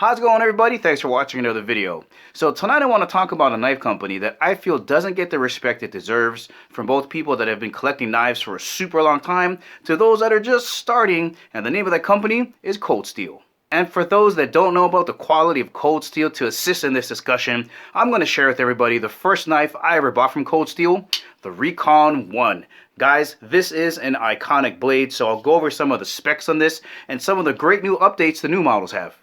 How's it going, everybody? Thanks for watching another video. So tonight I want to talk about a knife company that I feel doesn't get the respect it deserves from both people that have been collecting knives for a super long time to those that are just starting, and the name of that company is Cold Steel. And for those that don't know about the quality of Cold Steel, to assist in this discussion, I'm going to share with everybody the first knife I ever bought from Cold Steel, the Recon 1. Guys, this is an iconic blade, so I'll go over some of the specs on this and some of the great new updates the new models have.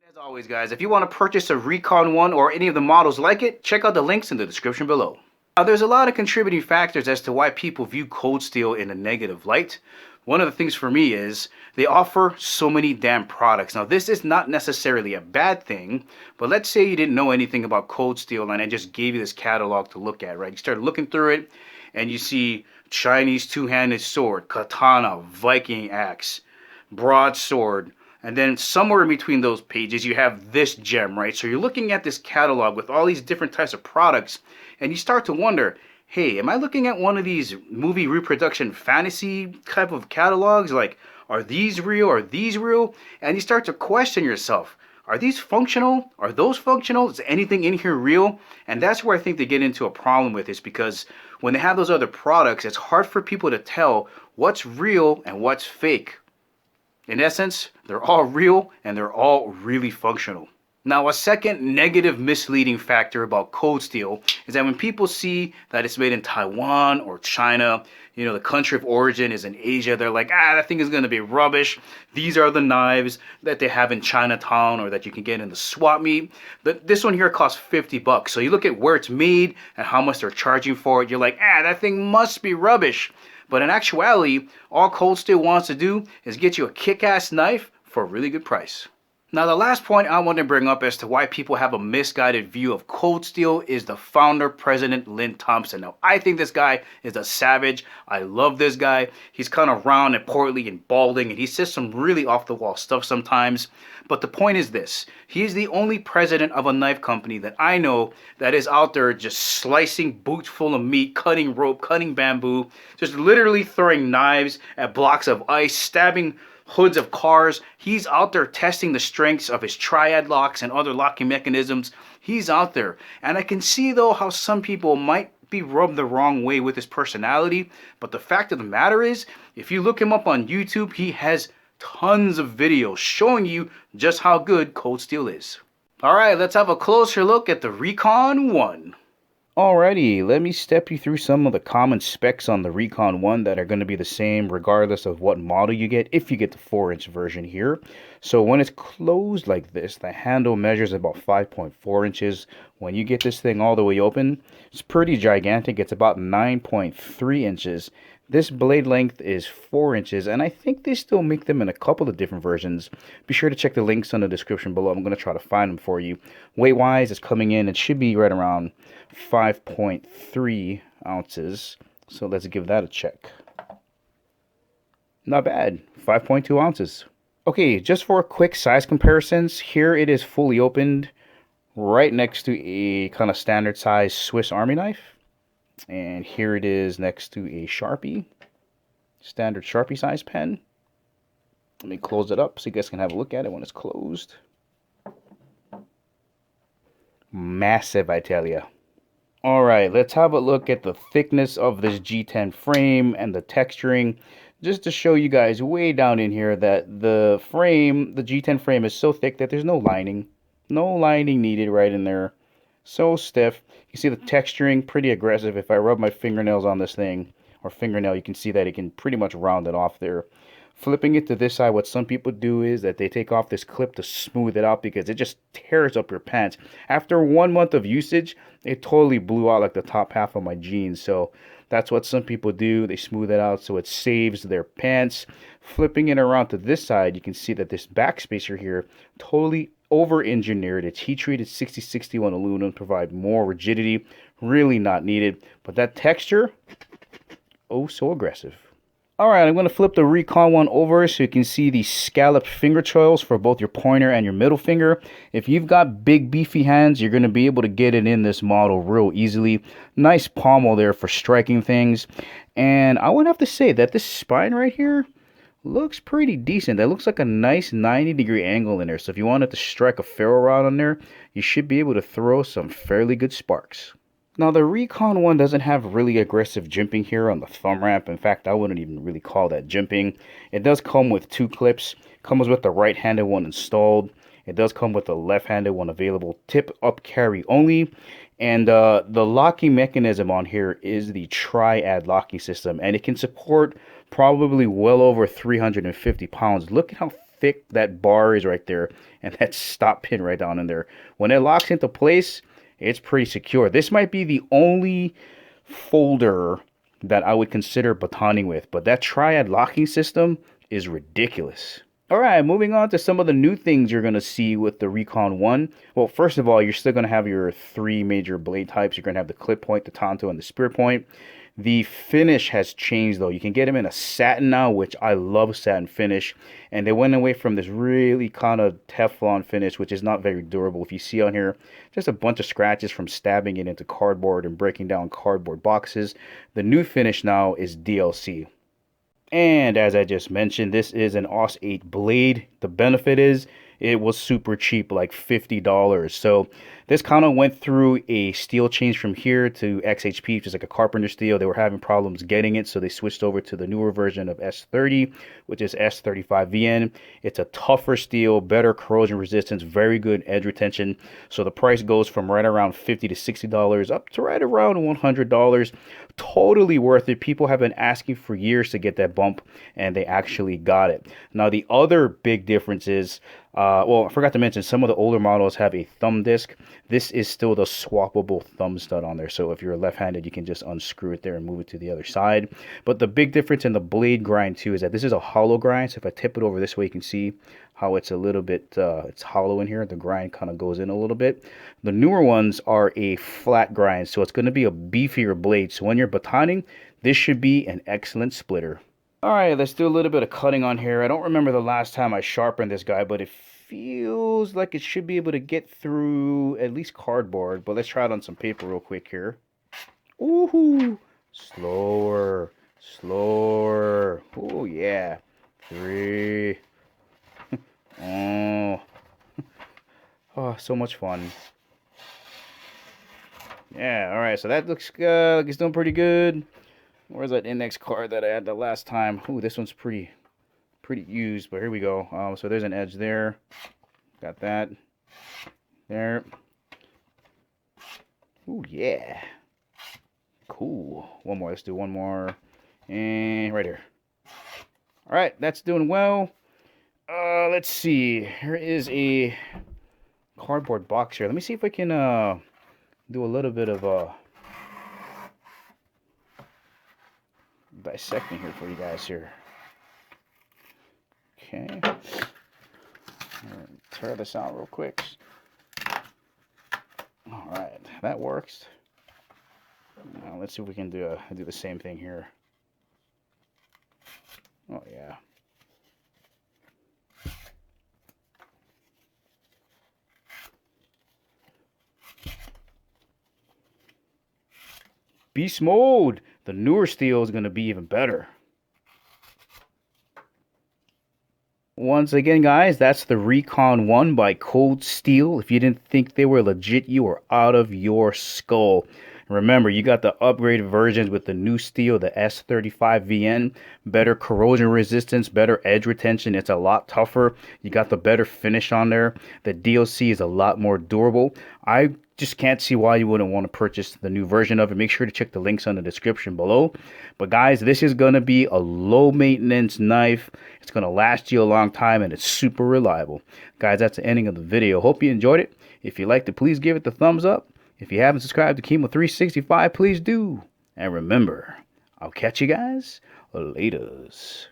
As always, guys, if you want to purchase a Recon 1 or any of the models like it, check out the links in the description below. Now, there's a lot of contributing factors as to why people view Cold Steel in a negative light. One of the things for me is they offer so many damn products. Now, this is not necessarily a bad thing, but let's say you didn't know anything about Cold Steel and I just gave you this catalog to look at, right? You start looking through it and you see Chinese two-handed sword, katana, Viking axe, broadsword, and then somewhere in between those pages you have this gem, right? So you're looking at this catalog with all these different types of products and you start to wonder, hey, am I looking at one of these movie reproduction fantasy type of catalogs? Like, are these real? Are these real? And you start to question yourself. Are these functional? Are those functional? Is anything in here real? And that's where I think they get into a problem with this, because when they have those other products, it's hard for people to tell what's real and what's fake. In essence, they're all real and they're all really functional. Now, a second negative misleading factor about Cold Steel is that when people see that it's made in Taiwan or China, you know, the country of origin is in Asia, they're like, that thing is going to be rubbish. These are the knives that they have in Chinatown or that you can get in the swap meet. But this one here costs $50. So you look at where it's made and how much they're charging for it. You're like, that thing must be rubbish. But in actuality, all Cold Steel wants to do is get you a kick-ass knife for a really good price. Now, the last point I want to bring up as to why people have a misguided view of Cold Steel is the founder, President Lynn Thompson. Now, I think this guy is a savage. I love this guy. He's kind of round and portly and balding, and he says some really off-the-wall stuff sometimes. But the point is this. He is the only president of a knife company that I know that is out there just slicing boots full of meat, cutting rope, cutting bamboo, just literally throwing knives at blocks of ice, stabbing hoods of cars. He's out there testing the strengths of his triad locks and other locking mechanisms. He's out there. And I can see, though, how some people might be rubbed the wrong way with his personality. But the fact of the matter is, if you look him up on YouTube, he has tons of videos showing you just how good Cold Steel is. Alright, let's have a closer look at the Recon 1. Alrighty, let me step you through some of the common specs on the Recon 1 that are going to be the same regardless of what model you get, if you get the 4-inch version here. So when it's closed like this, the handle measures about 5.4 inches. When you get this thing all the way open, it's pretty gigantic. It's about 9.3 inches. This blade length is 4 inches, and I think they still make them in a couple of different versions. Be sure to check the links in the description below. I'm going to try to find them for you. Weight-wise, it's coming in. It should be right around 5.3 ounces. So let's give that a check. Not bad. 5.2 ounces. Okay, just for a quick size comparisons, here it is fully opened right next to a kind of standard size Swiss Army knife. And here it is next to a Sharpie, standard Sharpie size pen. Let me close it up so you guys can have a look at it when it's closed. Massive, I tell ya. Alright, let's have a look at the thickness of this G10 frame and the texturing. Just to show you guys way down in here that the frame, the G10 frame is so thick that there's no lining. No lining needed right in there. So stiff. You see the texturing, pretty aggressive. If I rub my fingernails on this thing, or fingernail, you can see that it can pretty much round it off there. Flipping it to this side, what some people do is that they take off this clip to smooth it out because it just tears up your pants. After 1 month of usage, it totally blew out like the top half of my jeans. So that's what some people do. They smooth it out so it saves their pants. Flipping it around to this side, you can see that this back spacer here totally over-engineered. It's heat-treated 6061 aluminum to provide more rigidity. Really not needed. But that texture, oh so aggressive. Alright, I'm going to flip the Recon one over so you can see the scalloped finger choils for both your pointer and your middle finger. If you've got big beefy hands, you're going to be able to get it in this model real easily. Nice pommel there for striking things. And I would have to say that this spine right here looks pretty decent. That looks like a nice 90-degree angle in there. So if you wanted to strike a ferro rod on there, you should be able to throw some fairly good sparks. Now, the Recon one doesn't have really aggressive jimping here on the thumb ramp. In fact, I wouldn't even really call that jimping. It does come with 2 clips. Comes with the right-handed one installed. It does come with the left-handed one available. Tip up carry only. And the locking mechanism on here is the triad locking system. And it can support probably well over 350 pounds. Look at how thick that bar is right there. And that stop pin right down in there. When it locks into place, it's pretty secure. This might be the only folder that I would consider batoning with, but that triad locking system is ridiculous. Alright, moving on to some of the new things you're going to see with the Recon 1. Well, first of all, you're still going to have your 3 major blade types. You're going to have the clip point, the tanto, and the spear point. The finish has changed though. You can get them in a satin now, which I love satin finish. And they went away from this really kind of Teflon finish, which is not very durable. If you see on here, just a bunch of scratches from stabbing it into cardboard and breaking down cardboard boxes. The new finish now is DLC. And as I just mentioned, this is an AUS 8 blade. The benefit is it was super cheap, like $50. So this kind of went through a steel change from here to XHP, which is like a carpenter steel. They were having problems getting it, so they switched over to the newer version of S30, which is S35VN. It's a tougher steel, better corrosion resistance, very good edge retention. So the price goes from right around $50 to $60 up to right around $100. Totally worth it. People have been asking for years to get that bump, and they actually got it. Now, the other big difference is, well, I forgot to mention, some of the older models have a thumb disc. This is still the swappable thumb stud on there. So if you're left-handed, you can just unscrew it there and move it to the other side. But the big difference in the blade grind, too, is that this is a hollow grind. So if I tip it over this way, you can see how it's a little bit, it's hollow in here. The grind kind of goes in a little bit. The newer ones are a flat grind, so it's going to be a beefier blade. So when you're batoning, this should be an excellent splitter. Alright, let's do a little bit of cutting on here. I don't remember the last time I sharpened this guy, but it feels like it should be able to get through at least cardboard. But let's try it on some paper real quick here. Ooh, slower, slower. Oh yeah, 3. Oh, oh, so much fun. Yeah, alright, so that looks like it's doing pretty good. Where's that index card that I had the last time? Ooh, this one's pretty used, but here we go. So there's an edge there. Got that. There. Ooh, yeah. Cool. One more. Let's do one more. And right here. Alright, that's doing well. Let's see. Here is a cardboard box here. Let me see if I can do a little bit of dissecting here for you guys here. Okay. Tear this out real quick. Alright, that works. Now let's see if we can do the same thing here. Oh yeah. Beast mode! The newer steel is going to be even better. Once again, guys, that's the Recon 1 by Cold Steel. If you didn't think they were legit, you are out of your skull. Remember, you got the upgraded versions with the new steel, the S35VN, better corrosion resistance, better edge retention. It's a lot tougher. You got the better finish on there. The DLC is a lot more durable. I just can't see why you wouldn't want to purchase the new version of it. Make sure to check the links on the description below. But guys, this is going to be a low maintenance knife. It's going to last you a long time, and it's super reliable. Guys, that's the ending of the video. Hope you enjoyed it. If you liked it, please give it the thumbs up. If you haven't subscribed to Chemo365, please do. And remember, I'll catch you guys laters.